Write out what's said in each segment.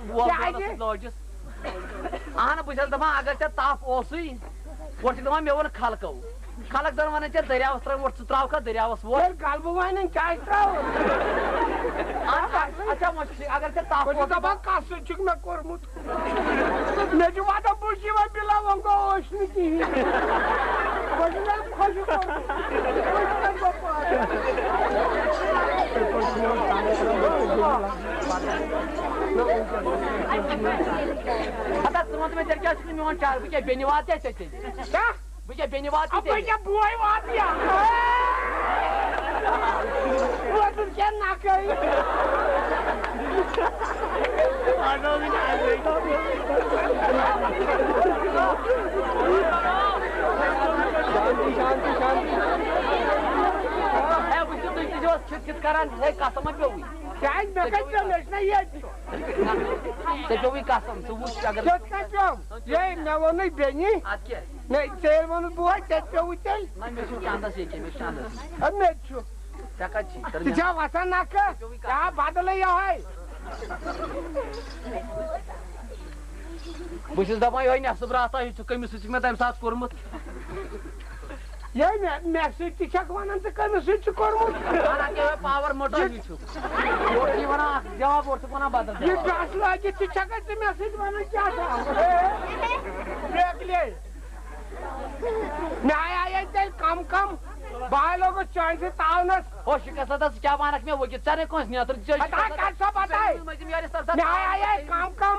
लोजिस अहन बस दपान अगर चे तफ ओसुई वो दपान मे वो खलको खलक दन वन चे दरियावस त्रा वो त्राव का दरियावस वो कल बुवान क्या त्राव अच्छा मुझे अगर चे तफ वो दबा कास चुक में कोरमुत मे जो वादा बुशी में बिला वंको ओसनी की बजने खोजू को आता तुम में तेरे क्या सुनी में चार बुके बेनिवात है क्या बुके बेनिवात अब क्या बुआई वात या वो तो क्या ना कही आनो भी ना शांति है बुझे तो जो खित करान है कसम पे हुई क्या मैं कहता नहीं ये ते जो भी कसम तो वो अगर क्या ये मैं वो नहीं बेनी आज क्या मैं तेल मन बुआ चेचे उचल मैं चांदा से के मैं चांदा अब मैं छु टका छी तुझा वासा ना का क्या बादल या है बुझिस दपा यो ने सबराता हि कमिस में तम साथ कोरमुत ये मैसेज तिछक वनन त कमिस कोरमुत आना के पावर मोटो हि छु ओटी वना जवाब और कोना बदल ये फासला के तिछक से मैसेज वनन क्या था देख ले मैं आया चल कम बाय लोगों चाय से तावनस हो शिकस्त दस क्या मानक में वो कि चने कौन नहीं अतर बता कर सब बताए मैं आया कम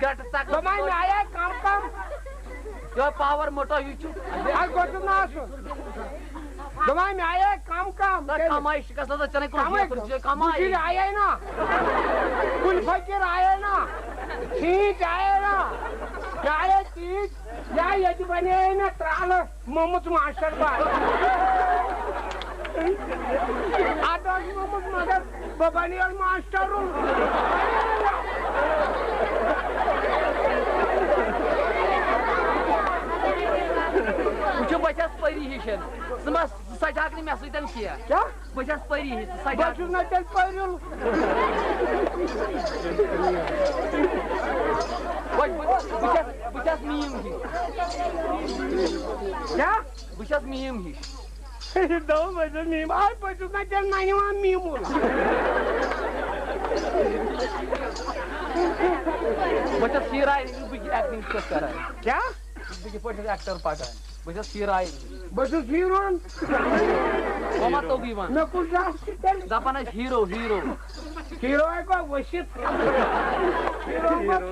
गट तक तो मैं आया कम यो पावर मोटो हि छु आज को ना सु तो मैं आया कम कमाई शिकस्त दस चने कौन नहीं अतर कमाई आया ना कुल फकीर आया ना ठीक आया ना क्या चीज या यदि बने ना त्राल मोहम्मद मास्टर बाय आदर्श मोहम्मद मगर बबनी और मास्टर कुछ बचस परी हिशन समस सजाकनी में सइतन किया क्या बचस परी हिस सजाक बचस न चल परिल बचस मीम ही क्या बचस मीम ही दो बचस मीम आज बचस न चल नहीं वहां मीम बचस सीराय एक्टिंग कर रहा है क्या देखिए पोस्ट एक्टर पार्ट है बचस सीराय बचस हीरोन कोमा तो भी वन मैं कुछ चल जापाना हीरो है को वशित हीरो मत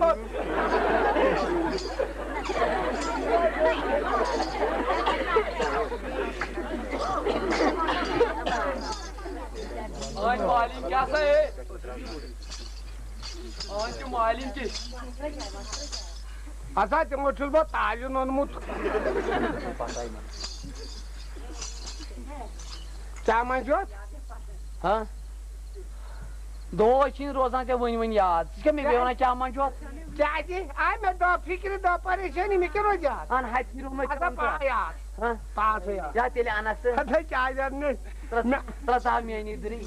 आज मालिक कैसा है आज मालिक की असा चंगोचुल बा ताजु ननमुत क्या मंजो हां दो चीन रोजान के वन याद इसके में बेवना क्या मंजो क्या जी आई मैं दो फिक्र दो परेशानी में करो जा अन हाई फिरो में असा यार हां पास यार या तेले अनस असा क्या यार ने त्रसा में नहीं दरी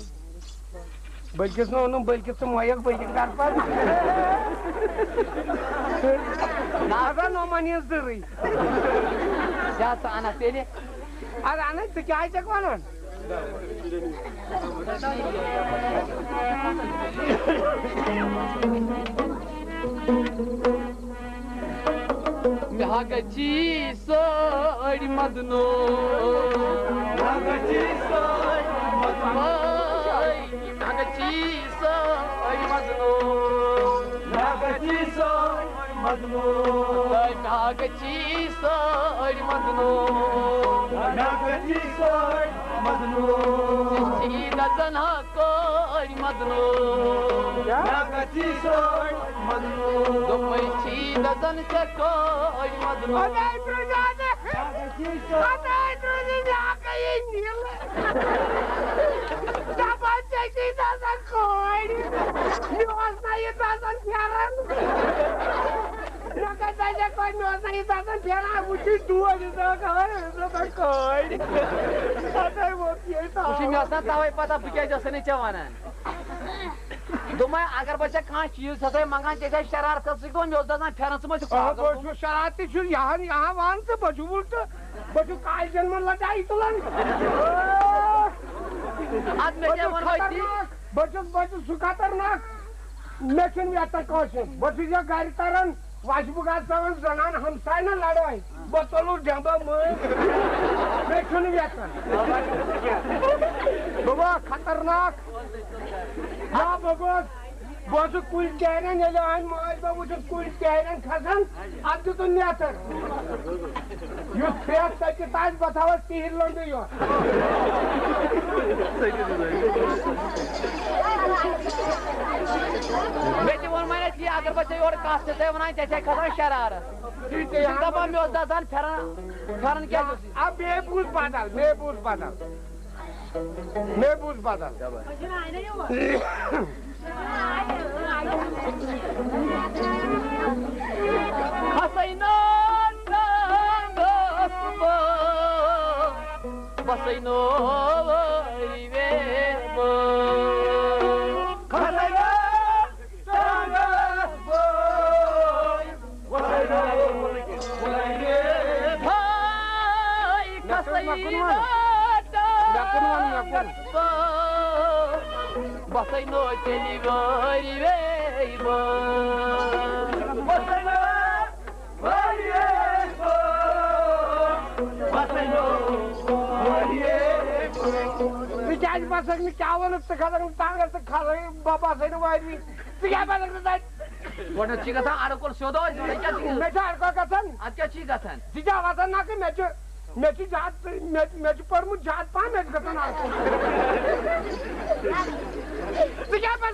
बल्किस नो बल्किस मोयक बल्किस कर पर नागा नो मनियस दरी या ता अनस तेले अरे अनस तो क्या चकवाना Hagachi soy madno Hagachi soy madno Hagachi soy madno Hagachi soy madno Hagachi soy madno Hagachi soy madno Sida zanha koy madno Hagachi soy madno Domai sida zan se koy madno Aday brujane Aday brujane akay nil Dapat sida zan koy Niwas na ita zan piaran Nakataja koy niwas na ita zan piaran Uchi dua jisa kawan zan koy Aday wo pieta Uchi miasna tawai pata bikai jasa ne chawanan दोपहर अगर बस कह चीज हसा मंगान ते शरारत गो मे दसान फेरन बो शरारती यहाँ यहाँ वन तो बचू उल्ट बचू काल जन्म लड़ाई तुलन बचू बचू सु खतरनाक मे वेतन कौशन बचू गाड़ी तरन वाजबुगा सवन जनान हमसाय न लड़ाई बतलू डंबा मे वेतन बाबा खतरनाक हाँ बाबा बचू कुल कहरन माज बाबू कुल कहरन खसन अब तो नेतर यु फेत तक ताज बताव तीर लंड यो बेटे वन माने कि अगर बच्चे और कास्ट से वना ते खसा शरारत दबा मे दसान फेरन फेरन क्या अब बेबूस बदल Hasayno Basayno Iverbo Hasayno Basayno Iverbo आज बसक मी क्या वन खतर तांग खाल बाबा सैन वायरी क्या बसक गोड ची गथन अडकोल शोधो क्या ची मेचा अडको गथन आज क्या ची गथन तिजा वासन ना के मेची जात मेची परमु जात पा मेच गथन आ क्या बस